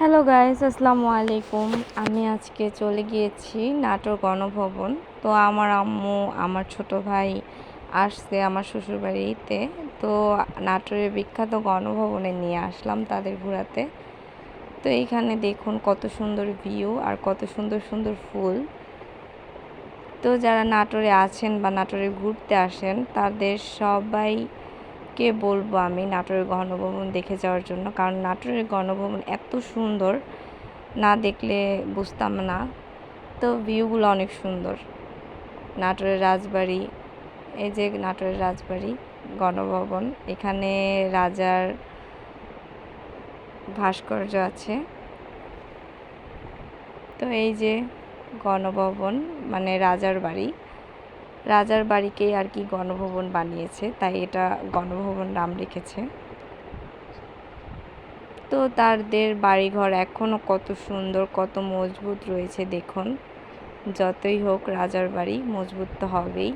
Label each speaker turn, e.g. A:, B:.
A: Hello guys, আসসালামু আলাইকুম। আমি আজকে চলে গিয়েছি নাটোর গণভবন। তো আমার আম্মু, আমার ছোট ভাই আসছে আমার শ্বশুরবাড়িতে। তো নাটোরের বিখ্যাত গণভবনে নিয়ে আসলাম তাদের ঘোরাতে। তো এইখানে দেখুন কত সুন্দর ভিউ আর কত সুন্দর সুন্দর ফুল। তো যারা নাটোরে আছেন বা নাটোরে ঘুরতে আসেন তাদের সবাইকে বলবো আমি নাটোরের গণভবন দেখে যাওয়ার জন্য, কারণ নাটোরের গণভবন এত সুন্দর, না দেখলে বুঝতাম না। তো ভিউগুলো অনেক সুন্দর। নাটোরের রাজবাড়ি, এই যে নাটোরের রাজবাড়ি গণভবন, এখানে রাজার ভাস্কর্য আছে। তো এই যে গণভবন মানে রাজার বাড়ি, রাজার বাড়িকেই আর কি গণভবন বানিয়েছে, তাই এটা গণভবন নাম রেখেছে। তো তাদের বাড়িঘর এখনও কত সুন্দর, কত মজবুত রয়েছে দেখুন। যতই হোক রাজার বাড়ি, মজবুত তো হবেই।